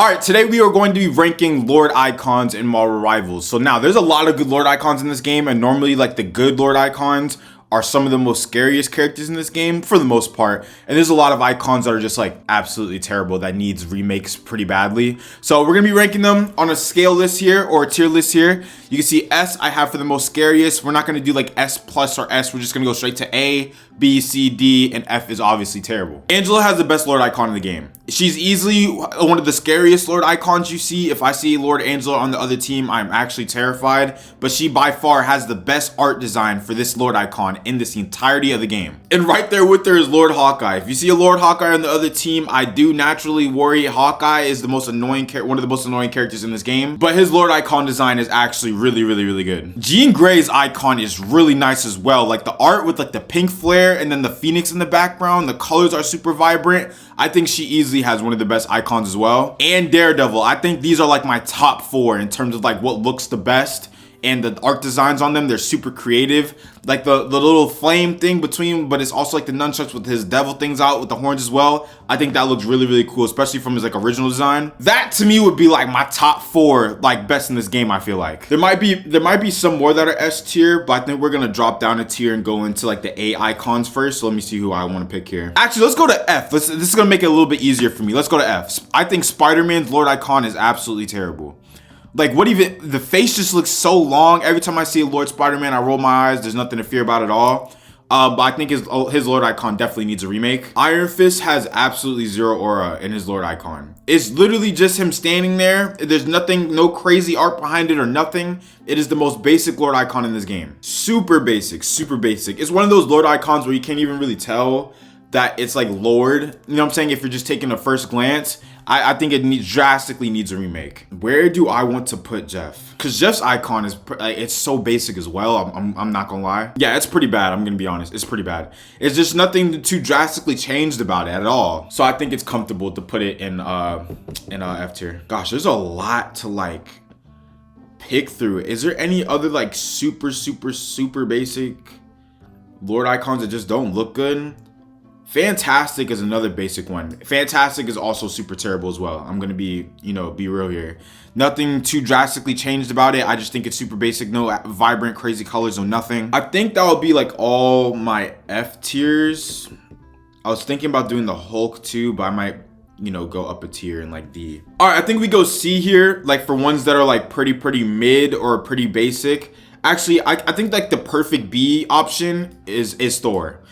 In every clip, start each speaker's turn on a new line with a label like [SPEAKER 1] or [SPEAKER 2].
[SPEAKER 1] All right, today we are going to be ranking Lord icons in Marvel Rivals. So now there's a lot of good Lord icons in this game, and normally like the good Lord icons are some of the most scariest characters in this game for the most part. And there's a lot of icons that are just like absolutely terrible that needs remakes pretty badly. So we're gonna be ranking them on a scale list here or a tier list here. You can see S I have for the most scariest. We're not gonna do like S plus or S. We're just gonna go straight to A, B, C, D, and F is obviously terrible. Angela has the best Lord icon in the game. She's easily one of the scariest Lord icons you see. If I see Lord Angela on the other team, I'm actually terrified. But she by far has the best art design for this Lord icon in this entirety of the game. And right there with her is Lord Hawkeye. If you see a Lord Hawkeye on the other team, I do naturally worry. Hawkeye is the most annoying one of the most annoying characters in this game. But his Lord icon design is actually really good. Jean Grey's icon is really nice as well. Like the art with like the pink flare and then the phoenix in the background. The colors are super vibrant. I think she easily has one of the best icons as well. And Daredevil. I think these are like my top 4 in terms of like what looks the best. And the art designs on them, they're super creative. Like the little flame thing between, but it's also like the nunchucks with his devil things out with the horns as well. I think that looks really cool, especially from his like original design. That to me would be like my top 4 like best in this game, I feel like. There might be some more that are S tier, but I think we're gonna drop down a tier and go into like the A icons first. So let me see who I want to pick here. Actually, let's go to F. This is gonna make it a little bit easier for me. Let's go to F. I think Spider-Man's Lord icon is absolutely terrible. Like what even, the face just looks so long. Every time I see a Lord Spider-Man, I roll my eyes. There's nothing to fear about at all. But I think his Lord icon definitely needs a remake. Iron Fist has absolutely zero aura in his Lord icon. It's literally just him standing there. There's nothing, no crazy art behind it or nothing. It is the most basic Lord icon in this game. Super basic. It's one of those Lord icons where you can't even really tell that it's like Lord. You know what I'm saying? If you're just taking a first glance. I think it drastically needs a remake. Where do I want to put Jeff? Because Jeff's icon is, it's so basic as well. I'm not gonna lie. Yeah, it's pretty bad. I'm gonna be honest. It's pretty bad. It's just nothing too drastically changed about it at all. So I think it's comfortable to put it in F tier. Gosh, there's a lot to like pick through. Is there any other like super basic Lord icons that just don't look good? Fantastic is another basic one. Fantastic is also super terrible as well. I'm gonna be real here. Nothing too drastically changed about it. I just think it's super basic. No vibrant, crazy colors, no nothing. I think that would be like all my F tiers. I was thinking about doing the Hulk too, but I might, go up a tier in like D. All right, I think we go C here. Like for ones that are like pretty mid or pretty basic. Actually, I think like the perfect B option is Thor.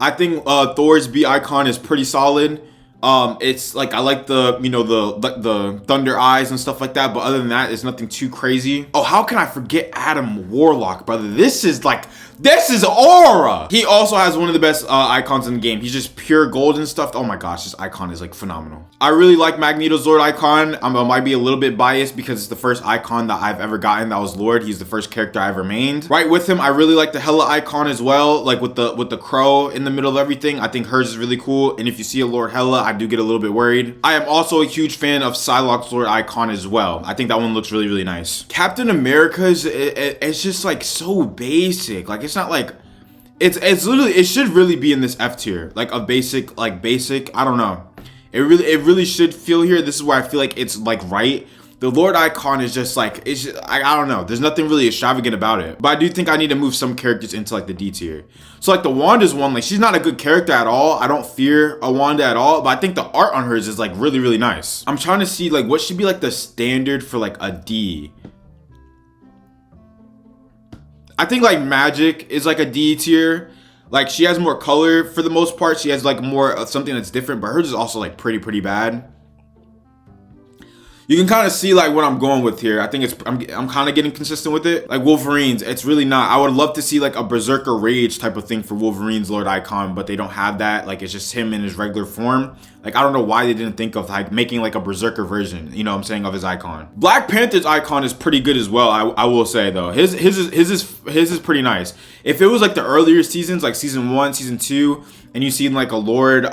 [SPEAKER 1] I think Thor's B icon is pretty solid. It's like I like the thunder eyes and stuff like that, but other than that, it's nothing too crazy. Oh, how can I forget Adam Warlock, brother? This is aura. He also has one of the best icons in the game. He's just pure gold and stuff. Oh my gosh, this icon is like phenomenal. I really like Magneto's Lord icon. I might be a little bit biased because it's the first icon that I've ever gotten that was Lord. He's the first character I ever mained. Right with him, I really like the Hela icon as well, like with the crow in the middle of everything. I think hers is really cool. And if you see a Lord Hela, I do get a little bit worried. I am also a huge fan of Psylocke's Lord icon as well. I think that one looks really nice. Captain America's, it's just like so basic. Like it's not like, it's literally, it should really be in this F tier, like a basic, I don't know. It really should feel here. This is where I feel like it's like right. The Lord icon is just like, it's just, I don't know. There's nothing really extravagant about it. But I do think I need to move some characters into like the D tier. So like the Wanda's one, like she's not a good character at all. I don't fear a Wanda at all. But I think the art on hers is like really nice. I'm trying to see like what should be like the standard for like a D. I think like Magic is like a D tier. Like she has more color for the most part. She has like more of something that's different, but hers is also like pretty bad. You can kind of see like what I'm going with here. I think I'm kind of getting consistent with it. Like Wolverine's, it's really not. I would love to see like a Berserker Rage type of thing for Wolverine's Lord icon, but they don't have that. Like it's just him in his regular form. Like I don't know why they didn't think of like making like a Berserker version, you know what I'm saying, of his icon. Black Panther's icon is pretty good as well. I will say though, his is pretty nice. If it was like the earlier seasons, like season 1, season 2, and you see like a Lord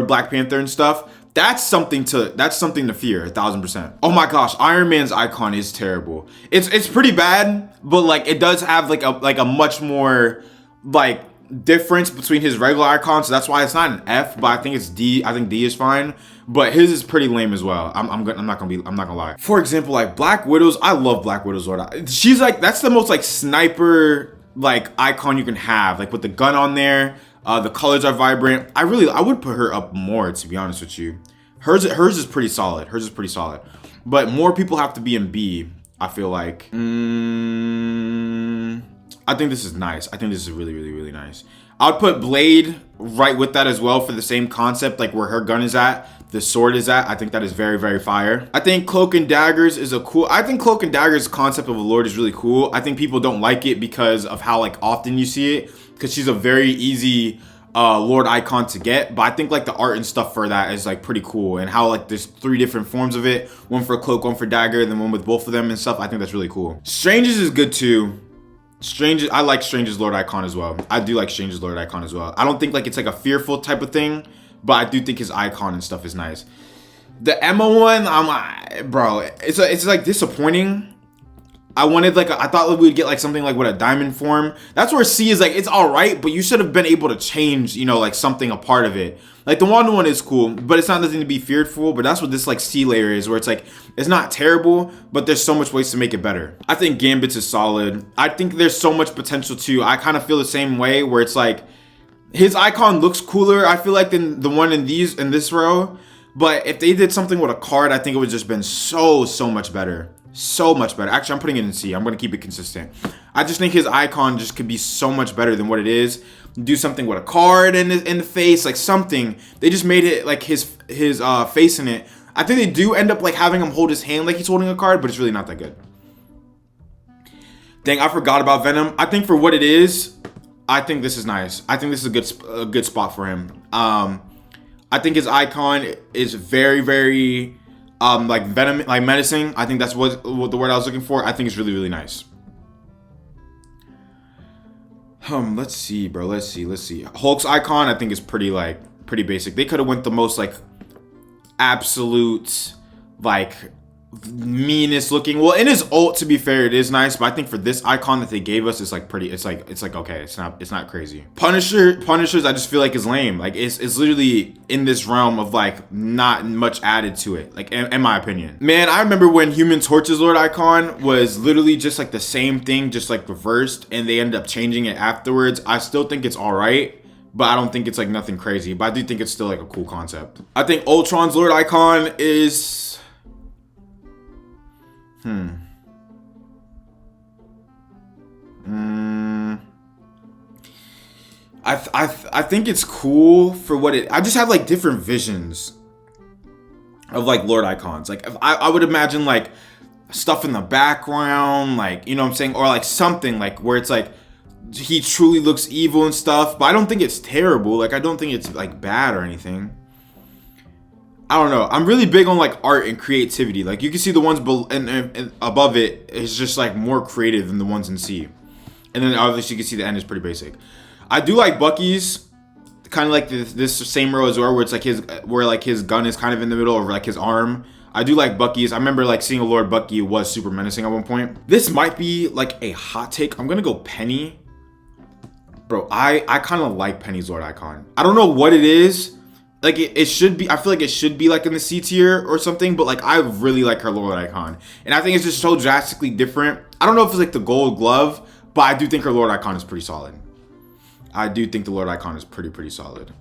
[SPEAKER 1] Black Panther and stuff, that's something to fear 1000%. Oh my gosh, Iron Man's icon is terrible. It's pretty bad, but like it does have like a much more like difference between his regular icon, so that's why it's not an F, but I think it's D. I think D is fine, but his is pretty lame as well. I'm not gonna lie. For example, like Black Widow's, I love Black Widow's Lord. She's like, that's the most like sniper like icon you can have, like with the gun on there. The colors are vibrant. I would put her up more, to be honest with you. Hers is pretty solid. Hers is pretty solid, but more people have to be in B. I feel like. I think this is nice. I think this is really, really, really nice. I would put Blade right with that as well for the same concept, like where her gun is at, the sword is at. I think that is very, very fire. I think Cloak and Daggers is I think Cloak and Daggers concept of a Lord is really cool. I think people don't like it because of how like often you see it, because she's a very easy Lord icon to get, but I think like the art and stuff for that is like pretty cool, and how like there's 3 different forms of it, one for Cloak, one for Dagger, and then one with both of them and stuff. I think that's really cool. Strange's is good too. I like Strange's Lord icon as well. I do like Strange's Lord icon as well. I don't think like it's like a fearful type of thing, but I do think his icon and stuff is nice. The Emma one, bro, it's like disappointing. I thought we'd get like something like with a diamond form. That's where C is like, it's all right, but you should have been able to change, you know, like something a part of it. Like the Wanda one is cool, but it's not nothing to be fearful. But that's what this like C layer is, where it's like, it's not terrible, but there's so much ways to make it better. I think Gambit's is solid. I think there's so much potential too. I kind of feel the same way, where it's like, his icon looks cooler, I feel like, than the one in this row. But if they did something with a card, I think it would just been so much better. So much better. Actually, I'm putting it in C. I'm going to keep it consistent. I just think his icon just could be so much better than what it is. Do something with a card in the face, like something. They just made it like his face in it. I think they do end up like having him hold his hand like he's holding a card, but it's really not that good. Dang, I forgot about Venom. I think for what it is, I think this is nice. I think this is a good spot for him. I think his icon is very, very like Venom, like menacing. I think that's what the word I was looking for. I think it's really, really nice. Let's see, bro. Let's see. Hulk's icon, I think, is pretty basic. They could have went the most like absolute like meanest looking. Well, in his ult, to be fair, it is nice, but I think for this icon that they gave us, it's like pretty. It's like okay. It's not crazy. Punishers, I just feel like is lame. Like it's literally in this realm of like not much added to it. Like in my opinion, man, I remember when Human Torch's Lord icon was literally just like the same thing, just like reversed, and they ended up changing it afterwards. I still think it's all right, but I don't think it's like nothing crazy. But I do think it's still like a cool concept. I think Ultron's Lord icon is. I think it's cool for what it. I just have like different visions of like Lord icons. Like if I would imagine like stuff in the background, like, you know what I'm saying, or like something like where it's like he truly looks evil and stuff. But I don't think it's terrible. Like I don't think it's like bad or anything. I don't know. I'm really big on like art and creativity. Like you can see the ones and above it is just like more creative than the ones in C. And then obviously you can see the end is pretty basic. I do like Bucky's, kind of like this same row as well, where it's like his gun is kind of in the middle of like his arm. I do like Bucky's. I remember like seeing a Lord Bucky was super menacing at one point. This might be like a hot take. I'm gonna go Penny. Bro, I kind of like Penny's Lord icon. I don't know what it is. Like it should be, I feel like it should be like in the C tier or something, but like I really like her Lord icon. And I think it's just so drastically different. I don't know if it's like the gold glove, but I do think her Lord icon is pretty solid. I do think the Lord icon is pretty solid.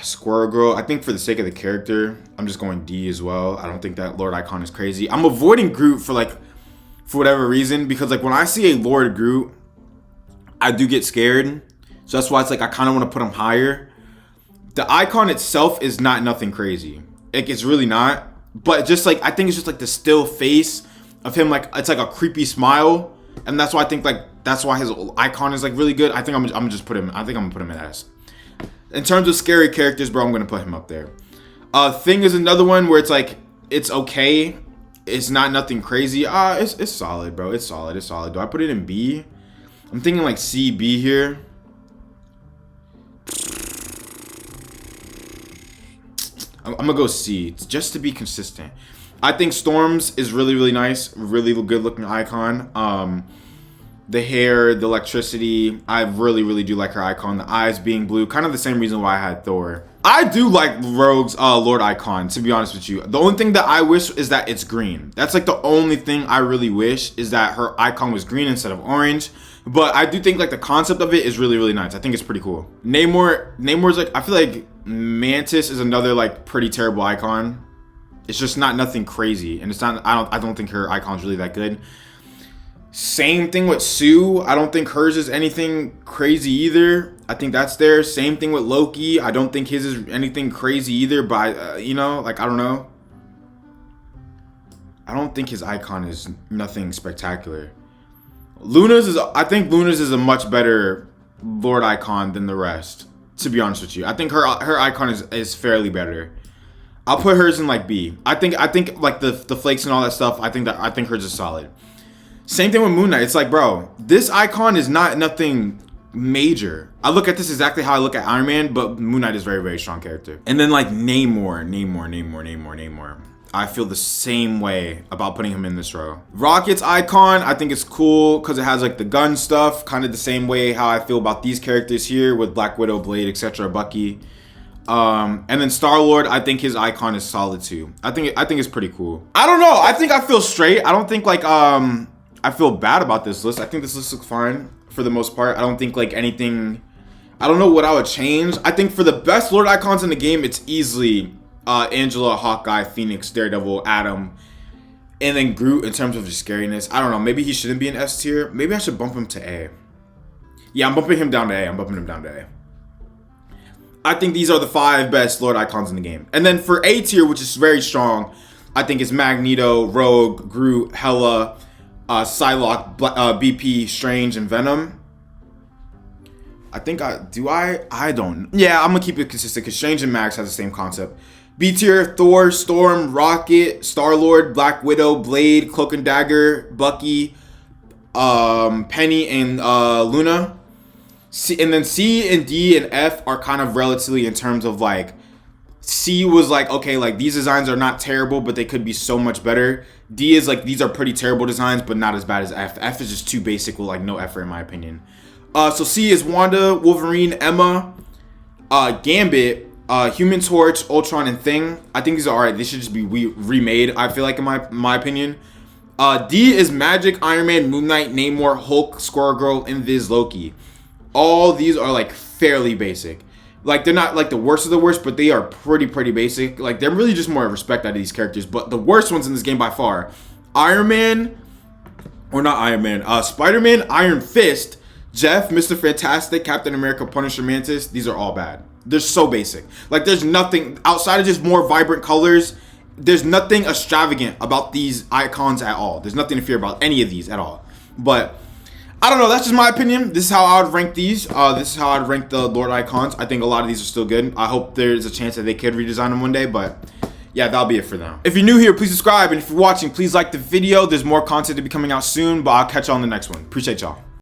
[SPEAKER 1] Squirrel Girl, I think for the sake of the character, I'm just going D as well. I don't think that Lord icon is crazy. I'm avoiding Groot for whatever reason, because like when I see a Lord Groot, I do get scared. So that's why it's like I kind of want to put him higher. The icon itself is not nothing crazy. It's really not. But just like I think it's just like the still face of him, like it's like a creepy smile, and that's why I think like that's why his icon is like really good. I think I'm gonna just put him. I think I'm gonna put him in S. In terms of scary characters, bro, I'm gonna put him up there. Thing is another one where it's like it's okay. It's not nothing crazy. It's solid, bro. It's solid. Do I put it in B? I'm thinking like C, B here. I'm gonna go C just to be consistent. I think Storms is really nice, really good looking icon. The hair, the electricity. I really do like her icon. The eyes being blue. Kind of the same reason why I had Thor. I do like Rogue's Lord icon, to be honest with you. The only thing that I wish is that it's green. That's like the only thing I really wish, is that her icon was green instead of orange. But I do think like the concept of it is really nice. I think it's pretty cool. Namor's like, I feel like Mantis is another like pretty terrible icon. It's just nothing crazy, and it's not. I don't think her icon's really that good. Same thing with Sue. I don't think hers is anything crazy either. I think that's there. Same thing with Loki. I don't think his is anything crazy either. But you know, like I don't know. I don't think his icon is nothing spectacular. I think Luna's is a much better Lord icon than the rest. To be honest with you, I think her icon is fairly better. I'll put hers in like B. I think like the flakes and all that stuff. I think hers is solid. Same thing with Moon Knight. It's like, bro, this icon is nothing major. I look at this exactly how I look at Iron Man, but Moon Knight is very strong character. And then like Namor. I feel the same way about putting him in this row. Rocket's icon, I think it's cool because it has like the gun stuff, kind of the same way how I feel about these characters here with Black Widow, Blade, etc., Bucky. And then Star-Lord, I think his icon is solid too. I think it's pretty cool. I don't know. I think I feel straight. I don't think like I feel bad about this list. I think this list looks fine for the most part. I don't think like anything. I don't know what I would change. I think for the best Lord icons in the game, it's easily Angela, Hawkeye, Phoenix, Daredevil, Atom, and then Groot in terms of just scariness. I don't know. Maybe he shouldn't be an S tier. Maybe I should bump him to A. Yeah, I'm bumping him down to A. I think these are the 5 best Lord icons in the game. And then for A tier, which is very strong, I think it's Magneto, Rogue, Groot, Hela, Psylocke, BP, Strange, and Venom. I think I don't. Yeah, I'm gonna keep it consistent because Strange and Max has the same concept. B tier: Thor, Storm, Rocket, Star-Lord, Black Widow, Blade, Cloak and Dagger, Bucky, Penny, and Luna. And then C and D and F are kind of relatively in terms of like, C was like, okay, like these designs are not terrible, but they could be so much better. D is like, these are pretty terrible designs, but not as bad as F. F is just too basic with like no effort in my opinion. So C is Wanda, Wolverine, Emma, Gambit, Human Torch, Ultron, and Thing. I think these are alright. They should just be remade, I feel like, in my opinion. D is Magic, Iron Man, Moon Knight, Namor, Hulk, Squirrel Girl, Invis, Loki. All these are like fairly basic. Like they're not like the worst of the worst, but they are pretty basic. Like they're really just more respect out of these characters. But the worst ones in this game by far, Spider-Man, Iron Fist, Jeff, Mr. Fantastic, Captain America, Punisher, Mantis. These are all bad. They're so basic. Like there's nothing outside of just more vibrant colors. There's nothing extravagant about these icons at all. There's nothing to fear about any of these at all. But I don't know. That's just my opinion. This is how I would rank these. This is how I'd rank the Lord icons. I think a lot of these are still good. I hope there's a chance that they could redesign them one day, but yeah, that'll be it for now. If you're new here, please subscribe, and if you're watching, please like the video. There's more content to be coming out soon, but I'll catch you on the next one. Appreciate y'all.